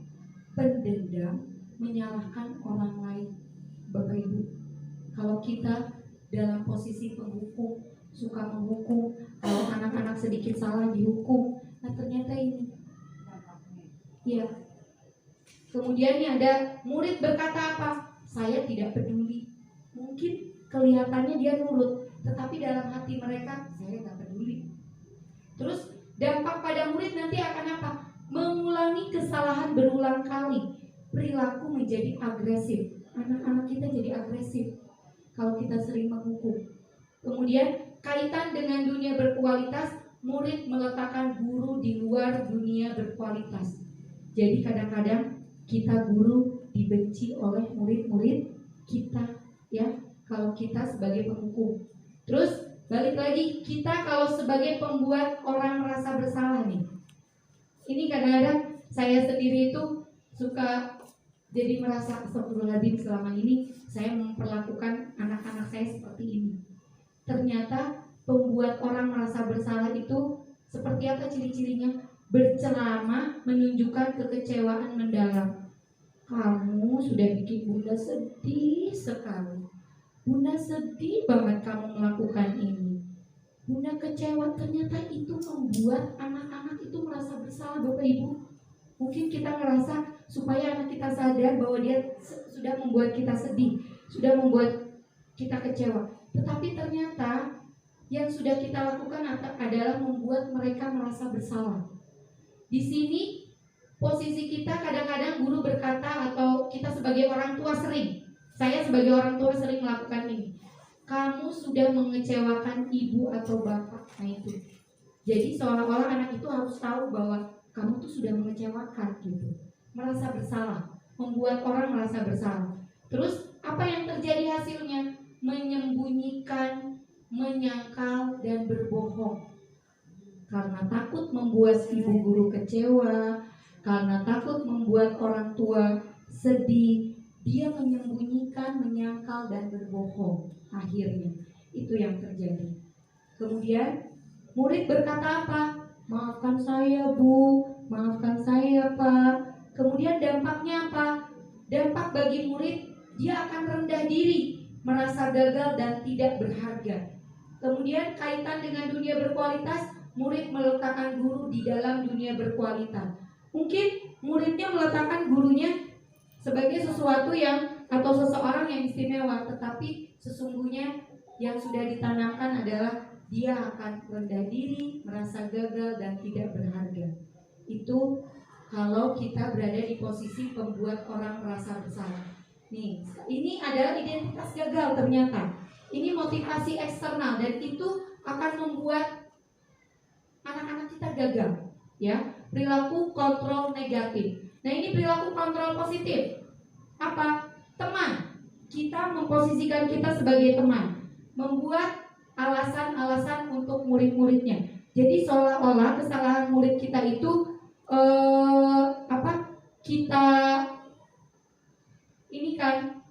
pendendam, menyalahkan orang lain. Bapak Ibu, kalau kita dalam posisi penghukum, suka menghukum, kalau anak-anak sedikit salah dihukum, nah ternyata ini, ya. Kemudian nih ada murid berkata apa? Saya tidak peduli. Mungkin kelihatannya dia nurut, tetapi dalam hati mereka saya nggak peduli. Terus dampak pada murid nanti akan apa? Mengulangi kesalahan berulang kali. Perilaku menjadi agresif. Anak-anak kita jadi agresif kalau kita sering menghukum. Kemudian kaitan dengan dunia berkualitas, murid meletakkan guru di luar dunia berkualitas. Jadi kadang-kadang kita guru dibenci oleh murid-murid kita, ya, kalau kita sebagai penghukum. Terus balik lagi, kita kalau sebagai pembuat orang merasa bersalah nih. Ini kadang-kadang saya sendiri itu suka jadi merasa astagfirullahaladzim, selama ini saya memperlakukan anak-anak saya seperti ini. Ternyata pembuat orang merasa bersalah itu seperti apa ciri-cirinya? Berceramah menunjukkan kekecewaan mendalam. Kamu sudah bikin Bunda sedih sekali. Bunda sedih banget kamu melakukan ini. Bunda kecewa. Ternyata itu membuat anak-anak itu merasa bersalah, Bapak Ibu. Mungkin kita ngerasa supaya anak kita sadar bahwa dia sudah membuat kita sedih, sudah membuat kita kecewa. Tetapi ternyata yang sudah kita lakukan adalah membuat mereka merasa bersalah. Di sini posisi kita kadang-kadang guru berkata, atau kita sebagai orang tua saya sebagai orang tua sering melakukan ini. Kamu sudah mengecewakan ibu atau bapak. Nah itu. Jadi seolah-olah anak itu harus tahu bahwa kamu tuh sudah mengecewakan gitu. Merasa bersalah, membuat orang merasa bersalah. Terus apa yang terjadi hasilnya? Menyembunyikan, menyangkal, dan berbohong. Karena takut membuat ibu guru kecewa, karena takut membuat orang tua sedih, dia menyembunyikan, menyangkal, dan berbohong. Akhirnya itu yang terjadi. Kemudian murid berkata apa? Maafkan saya Bu, maafkan saya Pak. Kemudian dampaknya apa? Dampak bagi murid, dia akan rendah diri, merasa gagal dan tidak berharga. Kemudian kaitan dengan dunia berkualitas, murid meletakkan guru di dalam dunia berkualitas. Mungkin muridnya meletakkan gurunya sebagai sesuatu yang atau seseorang yang istimewa, tetapi sesungguhnya yang sudah ditanamkan adalah dia akan rendah diri, merasa gagal dan tidak berharga. Itu kalau kita berada di posisi pembuat orang merasa bersalah. Nih, ini adalah identitas gagal ternyata. Ini motivasi eksternal dan itu akan membuat anak-anak kita gagal, ya. Perilaku kontrol negatif. Nah, ini perilaku kontrol positif. Apa? Teman. Kita memposisikan kita sebagai teman, membuat alasan-alasan untuk murid-muridnya. Jadi seolah-olah kesalahan murid kita itu kita ini kan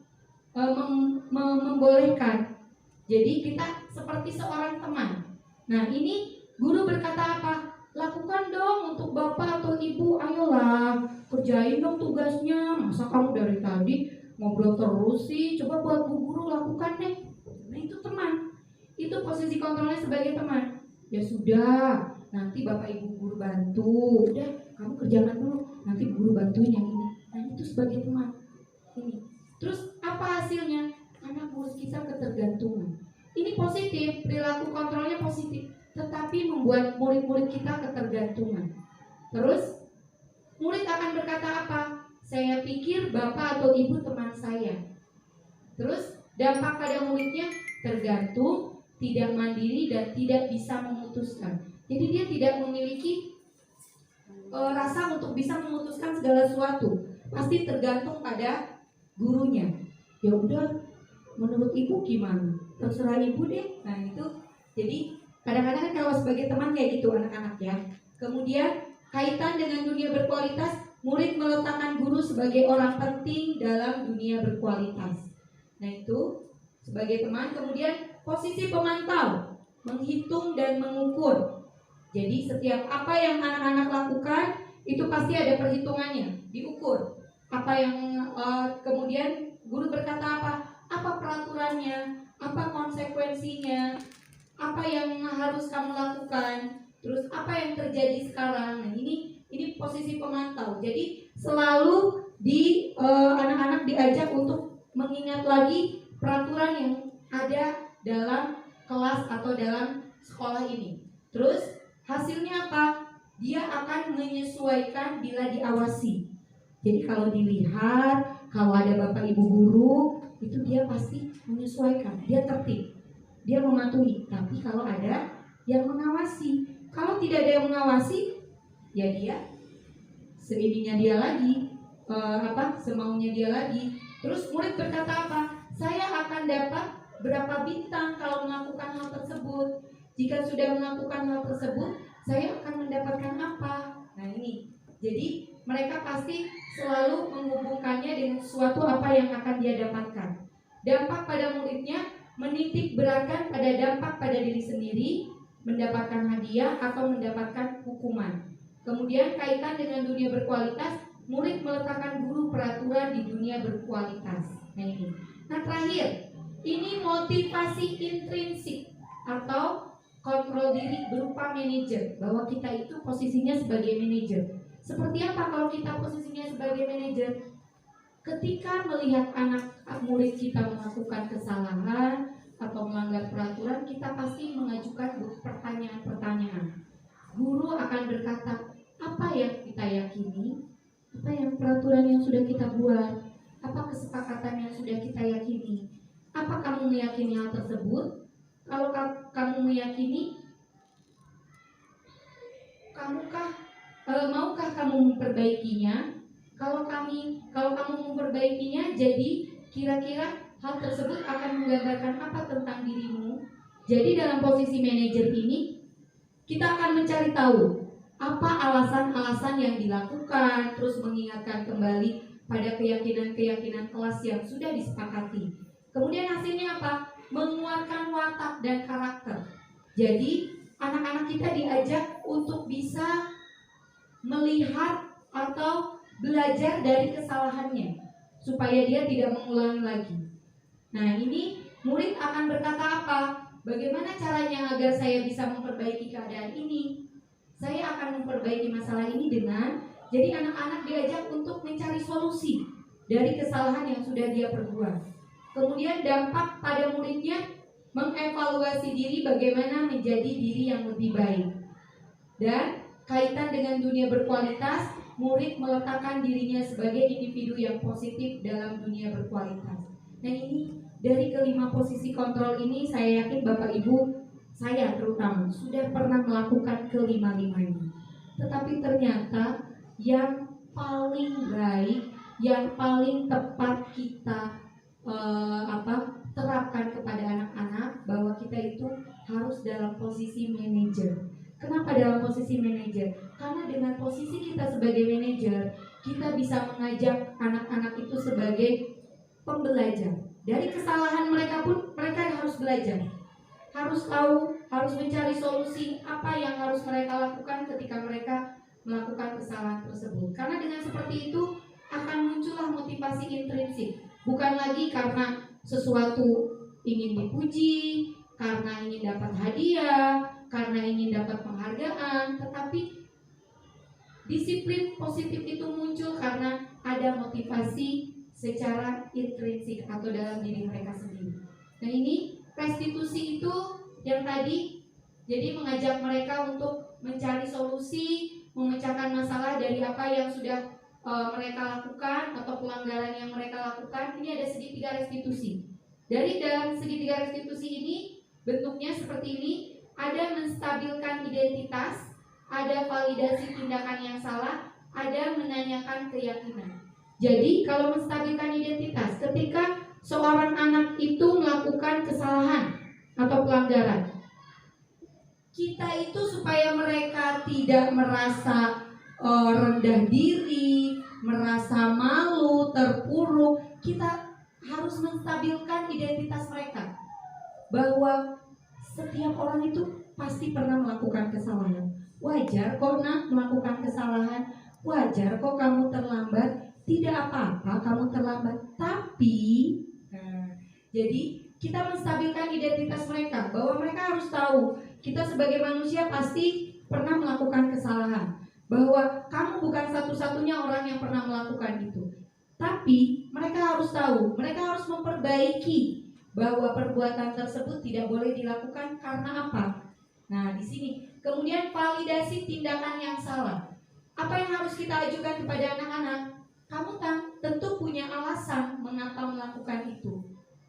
membolehkan. Jadi kita seperti seorang teman. Nah, ini guru berkata apa? Lakukan dong untuk bapak atau ibu, ayolah kerjain dong tugasnya. Masa kamu dari tadi ngobrol terus sih? Coba buat bu guru lakukan deh. Nah, itu teman. Itu posisi kontrolnya sebagai teman. Ya sudah, nanti bapak ibu guru bantu. Udah, kamu kerjakan dulu, nanti guru bantuin yang ini. Nah, itu sebagai teman. Ini. Terus apa hasilnya? Anak murid kita ketergantungan. Ini positif, perilaku kontrolnya positif, tetapi membuat murid-murid kita ketergantungan. Terus murid akan berkata apa? Saya pikir bapak atau ibu teman saya. Terus dampak pada muridnya tergantung, tidak mandiri dan tidak bisa memutuskan. Jadi dia tidak memiliki rasa untuk bisa memutuskan segala sesuatu. Pasti tergantung pada gurunya. Ya udah, menurut ibu gimana? Terserah ibu deh. Nah itu. Jadi kadang-kadang kalau sebagai teman kayak gitu anak-anak ya. Kemudian kaitan dengan dunia berkualitas, murid meletakkan guru sebagai orang penting dalam dunia berkualitas. Nah itu sebagai teman. Kemudian posisi pemantau. menghitung dan mengukur. Jadi setiap apa yang anak-anak lakukan itu pasti ada perhitungannya, diukur. Apa yang kemudian guru berkata apa peraturannya, apa konsekuensinya, apa yang harus kamu lakukan, terus apa yang terjadi sekarang. Nah, ini posisi pemantau. Jadi selalu anak-anak diajak untuk mengingat lagi peraturan yang ada dalam kelas atau dalam sekolah ini. Terus hasilnya apa? Dia akan menyesuaikan bila diawasi. Jadi kalau dilihat, kalau ada bapak ibu guru, itu dia pasti menyesuaikan. Dia tertib, dia mematuhi. Tapi kalau ada yang mengawasi, kalau tidak ada yang mengawasi, ya dia seininya dia lagi, semaunya dia lagi. Terus murid berkata apa? Saya akan dapat berapa bintang kalau melakukan hal tersebut. Jika sudah melakukan hal tersebut, saya akan mendapatkan apa? Nah ini, jadi mereka pasti selalu menghubungkannya dengan sesuatu apa yang akan dia dapatkan. Dampak pada muridnya menitik beratkan pada dampak pada diri sendiri, mendapatkan hadiah atau mendapatkan hukuman. Kemudian kaitan dengan dunia berkualitas, murid meletakkan guru peraturan di dunia berkualitas. Nah ini. Nah terakhir, ini motivasi intrinsik atau kontrol diri berupa manajer, bahwa kita itu posisinya sebagai manajer. Seperti apa kalau kita posisinya sebagai manajer? Ketika melihat anak murid kita melakukan kesalahan atau melanggar peraturan, kita pasti mengajukan pertanyaan-pertanyaan. Guru akan berkata, apa yang kita yakini? Apa yang peraturan yang sudah kita buat? Apa kesepakatan yang sudah kita yakini? Apa kamu meyakini hal tersebut? Kalau kamu meyakini, maukah kamu memperbaikinya? Kalau kamu memperbaikinya, jadi kira-kira hal tersebut akan menggambarkan apa tentang dirimu? Jadi dalam posisi manajer ini, kita akan mencari tahu apa alasan-alasan yang dilakukan, terus mengingatkan kembali pada keyakinan-keyakinan kelas yang sudah disepakati. Kemudian hasilnya apa? Menguatkan watak dan karakter. Jadi anak-anak kita diajak untuk bisa melihat atau belajar dari kesalahannya supaya dia tidak mengulangi lagi. Nah ini murid akan berkata apa? Bagaimana caranya agar saya bisa memperbaiki keadaan ini? Saya akan memperbaiki masalah ini dengan, jadi anak-anak diajak untuk mencari solusi dari kesalahan yang sudah dia perbuat. Kemudian dampak pada muridnya mengevaluasi diri bagaimana menjadi diri yang lebih baik. Dan kaitan dengan dunia berkualitas, murid meletakkan dirinya sebagai individu yang positif dalam dunia berkualitas. Nah ini dari kelima posisi kontrol ini, saya yakin Bapak Ibu, saya terutama sudah pernah melakukan kelima-limanya. Tetapi ternyata yang paling baik, yang paling tepat kita terapkan kepada anak-anak, bahwa kita itu harus dalam posisi manajer. Kenapa dalam posisi manajer? Karena dengan posisi kita sebagai manajer, kita bisa mengajak anak-anak itu sebagai pembelajar. Dari kesalahan mereka pun mereka harus belajar, harus tahu, harus mencari solusi apa yang harus mereka lakukan ketika mereka melakukan kesalahan tersebut. Karena dengan seperti itu akan muncullah motivasi intrinsik. Bukan lagi karena sesuatu ingin dipuji, karena ingin dapat hadiah, karena ingin dapat penghargaan, tetapi disiplin positif itu muncul karena ada motivasi secara intrinsik atau dalam diri mereka sendiri. Nah ini restitusi itu yang tadi, jadi mengajak mereka untuk mencari solusi, memecahkan masalah dari apa yang sudah mereka lakukan atau pelanggaran yang mereka lakukan. Ini ada segitiga restitusi. Dari dalam segitiga restitusi ini bentuknya seperti ini, ada menstabilkan identitas, ada validasi tindakan yang salah, ada menanyakan keyakinan. Jadi kalau menstabilkan identitas, ketika seorang anak itu melakukan kesalahan atau pelanggaran, kita itu supaya mereka tidak merasa rendah diri, merasa malu, terpuruk, kita harus menstabilkan identitas mereka, bahwa setiap orang itu pasti pernah melakukan kesalahan. Wajar kok nak melakukan kesalahan, wajar kok kamu terlambat, tidak apa-apa kamu terlambat. Tapi, jadi kita menstabilkan identitas mereka, bahwa mereka harus tahu kita sebagai manusia pasti pernah melakukan kesalahan, bahwa kamu bukan satu-satunya orang yang pernah melakukan itu. Tapi mereka harus tahu, mereka harus memperbaiki bahwa perbuatan tersebut tidak boleh dilakukan karena apa? Nah, di sini kemudian validasi tindakan yang salah. Apa yang harus kita ajukan kepada anak-anak? Kamu tentu punya alasan mengapa melakukan itu.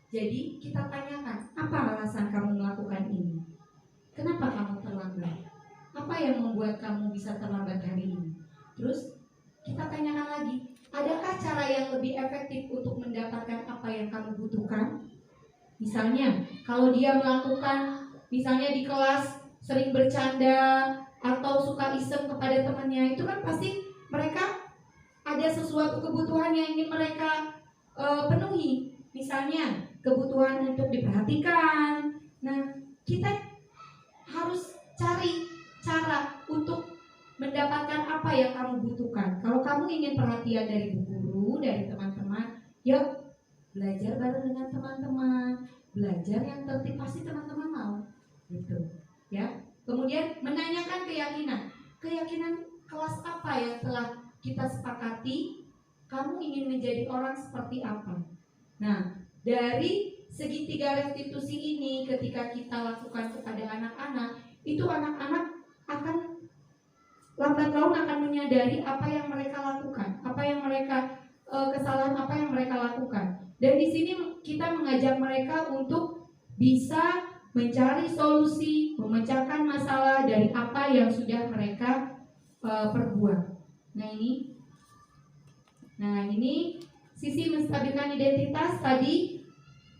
Jadi kita tanyakan, apa alasan kamu melakukan ini? Kenapa kamu terlambat? Apa yang membuat kamu bisa terlambat hari ini? Terus kita tanyakan lagi, adakah cara yang lebih efektif untuk mendapatkan apa yang kamu butuhkan? Misalnya, kalau dia melakukan, misalnya di kelas sering bercanda atau suka iseng kepada temannya, itu kan pasti mereka ada sesuatu kebutuhan yang ingin mereka penuhi. Misalnya, kebutuhan untuk diperhatikan. Nah, kita harus cari cara untuk mendapatkan apa yang kamu butuhkan. Kalau kamu ingin perhatian dari bu guru, dari teman-teman, yuk belajar bareng dengan teman-teman, belajar yang tertib, pasti teman-teman mau, gitu, ya. Kemudian menanyakan keyakinan kelas apa yang telah kita sepakati. Kamu ingin menjadi orang seperti apa? Nah, dari segi 3 restitusi ini, ketika kita lakukan kepada anak-anak, itu anak-anak akan lambat laun akan menyadari apa yang mereka lakukan, apa yang mereka kesalahan apa yang mereka lakukan. Dan di sini kita mengajak mereka untuk bisa mencari solusi, memecahkan masalah dari apa yang sudah mereka perbuat. Nah ini sisi menstabilkan identitas tadi,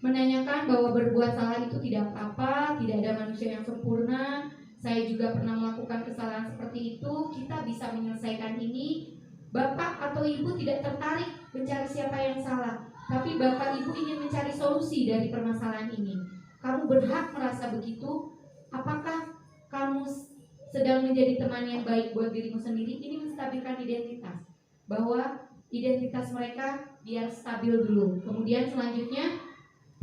menanyakan bahwa berbuat salah itu tidak apa-apa, tidak ada manusia yang sempurna. Saya juga pernah melakukan kesalahan seperti itu. Kita bisa menyelesaikan ini. Bapak atau ibu tidak tertarik mencari siapa yang salah, tapi bapak ibu ingin mencari solusi dari permasalahan ini. Kamu berhak merasa begitu. Apakah kamu sedang menjadi teman yang baik buat dirimu sendiri? Ini menstabilkan identitas, bahwa identitas mereka biar stabil dulu. Kemudian selanjutnya,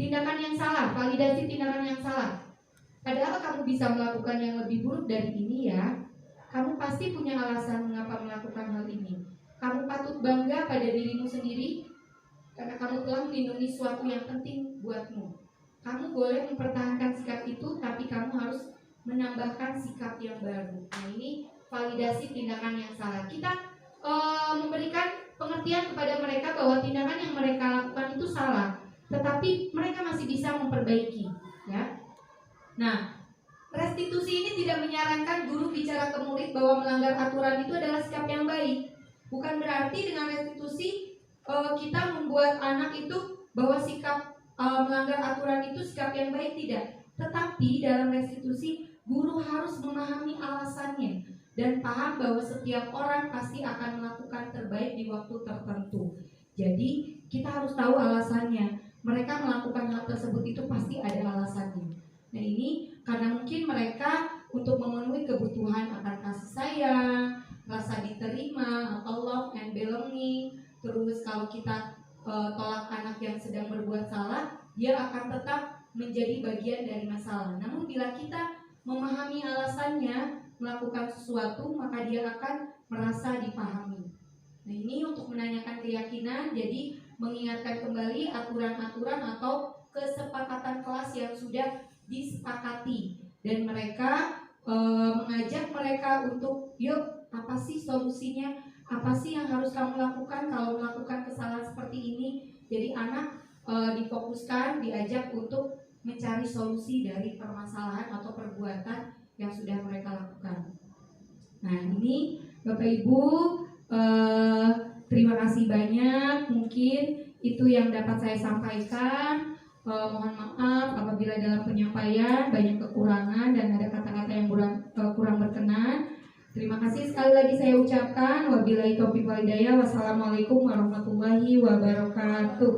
tindakan yang salah, validasi tindakan yang salah. Padahal kamu bisa melakukan yang lebih buruk dari ini ya. Kamu pasti punya alasan mengapa melakukan hal ini. Kamu patut bangga pada dirimu sendiri karena kamu telah melindungi sesuatu yang penting buatmu. Kamu boleh mempertahankan sikap itu, tapi kamu harus menambahkan sikap yang baru. Nah ini validasi tindakan yang salah. Kita memberikan pengertian kepada mereka bahwa tindakan yang mereka lakukan itu salah, tetapi mereka masih bisa memperbaiki, ya. Nah, restitusi ini tidak menyarankan guru bicara ke murid bahwa melanggar aturan itu adalah sikap yang baik. Bukan berarti dengan restitusi kita membuat anak itu bahwa sikap melanggar aturan itu sikap yang baik, tidak. Tetapi dalam restitusi guru harus memahami alasannya dan paham bahwa setiap orang pasti akan melakukan terbaik di waktu tertentu. Jadi kita harus tahu alasannya. Mereka melakukan hal tersebut itu pasti ada alasannya. Nah ini karena mungkin mereka untuk memenuhi kebutuhan akan kasih sayang, rasa diterima, atau love and belonging. Terus kalau kita tolak anak yang sedang berbuat salah, dia akan tetap menjadi bagian dari masalah. Namun bila kita memahami alasannya melakukan sesuatu, maka dia akan merasa dipahami. Nah ini untuk menanyakan keyakinan, jadi mengingatkan kembali aturan-aturan atau kesepakatan kelas yang sudah disepakati. Dan mereka mengajak mereka untuk yuk, apa sih solusinya? Apa sih yang harus kamu lakukan kalau melakukan kesalahan seperti ini? Jadi anak difokuskan, diajak untuk mencari solusi dari permasalahan atau perbuatan yang sudah mereka lakukan. Nah ini Bapak Ibu, terima kasih banyak. Mungkin itu yang dapat saya sampaikan. Mohon maaf apabila dalam penyampaian banyak kekurangan dan ada kata-kata yang kurang berkenan. Terima kasih sekali lagi saya ucapkan. Wabillahi taufiq wal hidayah. Wassalamualaikum warahmatullahi wabarakatuh.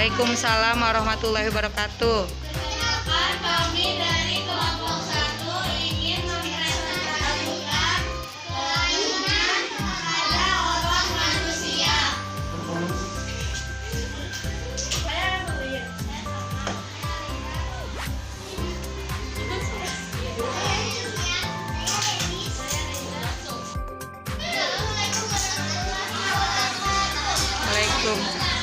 Waalaikumsalam warahmatullahi wabarakatuh. Perkenalkan, kami dari kelompok 1 ingin mempresentasikan kelainan pada otak manusia. Waalaikumsalam.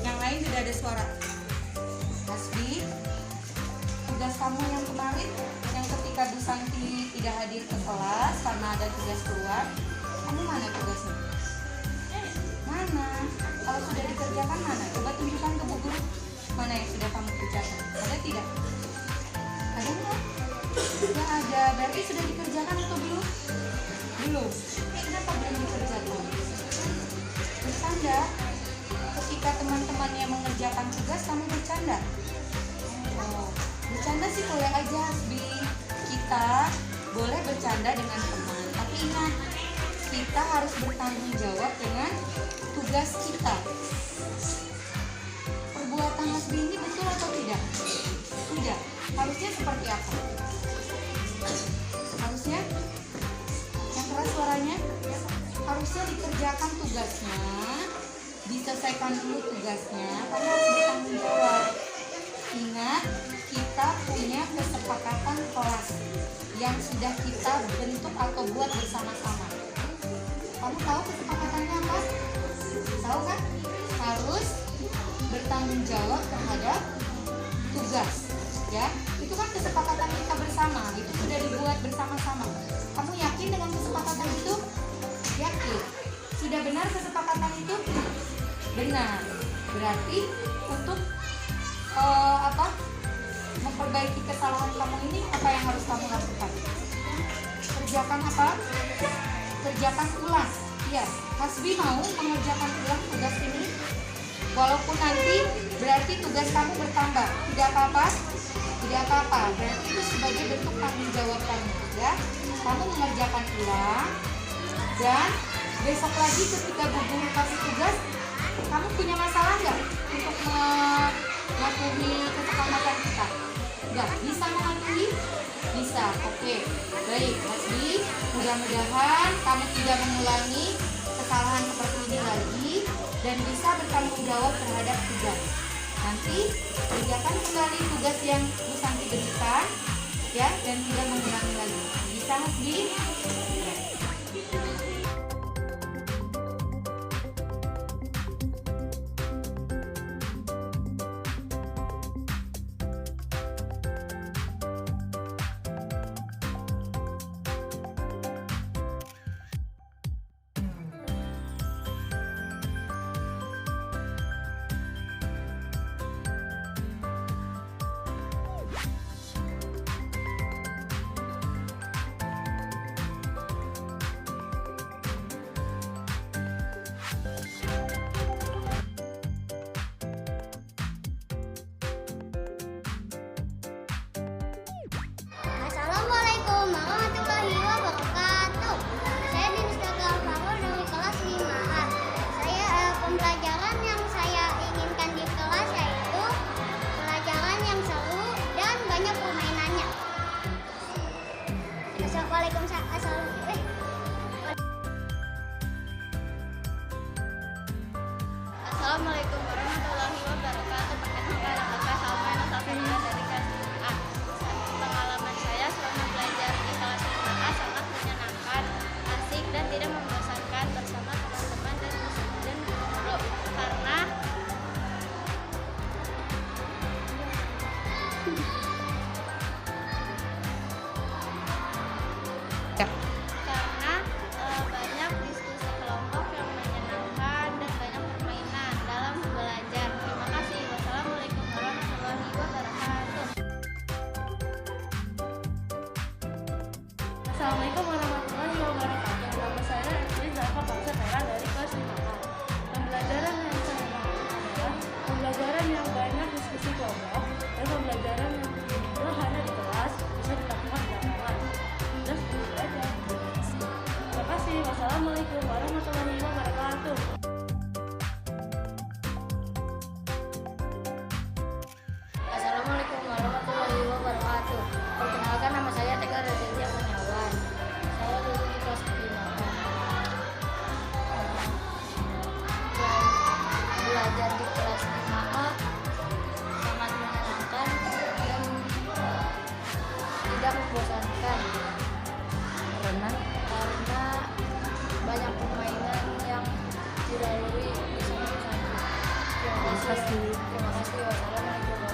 Yang lain tidak ada suara. Hasbi, tugas kamu yang kemarin, yang ketika Bu Santi tidak hadir ke kelas karena ada tugas keluar, kamu mana tugasnya? Mana? Kalau sudah dikerjakan mana? Coba tunjukkan ke Bu Guru. Mana yang sudah kamu kerjakan? Ada tidak? Ada nggak? Nggak ada. Berarti sudah dikerjakan atau belum? Belum. Kenapa belum dikerjakan? Bercanda. Ketika teman-temannya mengerjakan tugas, kamu bercanda? Oh, bercanda sih boleh aja, Hasbi. Kita boleh bercanda dengan teman, tapi ingat, kita harus bertanggung jawab dengan tugas kita. Perbuatan Hasbi ini betul atau tidak? Tidak. Harusnya seperti apa? Harusnya yang keras suaranya, harusnya dikerjakan tugasnya, diselesaikan dulu tugasnya, karena harus bertanggung jawab. Ingat, kita punya kesepakatan kelas yang sudah kita bentuk atau buat bersama-sama. Kamu tahu kesepakatannya apa? Tahu kan? Harus bertanggung jawab terhadap tugas, ya. Itu kan kesepakatan kita bersama, itu sudah dibuat bersama-sama. Kamu yakin dengan kesepakatan itu? Yakin. Sudah benar kesepakatan itu? Benar. Berarti untuk memperbaiki kesalahan kamu ini, apa yang harus kamu lakukan? Kerjakan apa? Kerjakan ulang. Ya, Hasbi mau mengerjakan ulang tugas ini. Walaupun nanti berarti tugas kamu bertambah, tidak apa-apa. Tidak apa-apa. Berarti itu sebagai bentuk tanggung jawab kamu, ya. Kamu mengerjakan ulang, dan besok lagi ketika Bu Guru kasih tugas, kamu punya masalah nggak untuk mematuhi kesepakatan kita? Nggak? Bisa mematuhi? Bisa. Oke. Baik, Hasbi. Mudah-mudahan kamu tidak mengulangi kesalahan seperti ini lagi dan bisa bertanggung jawab terhadap tugas. Nanti kerjakan kembali tugas yang Bu Santi berikan, ya, dan tidak mengulangi lagi. Bisa, Hasbi? Assalamualaikum warahmatullahi wabarakatuh. Nama saya Esri Zaka Paksatera dari kelas 5A. Pembelajaran yang saya mau adalah pembelajaran yang banyak diskusi kelompok dan pembelajaran yang tidak hanya di kelas bisa dilakukan di lapangan. Dan seperti aja. Terima kasih. Wassalamualaikum warahmatullahi wabarakatuh. Assalamualaikum warahmatullahi wabarakatuh. Perkenalkan, nama saya Tegar Rezelia Kurniawan. Saya dulu di kelas 5A. Belajar di kelas 5A sangat menyenangkan dan tidak membosankan karena banyak permainan yang dilalui di sana. Terima kasih. Wassalamualaikum.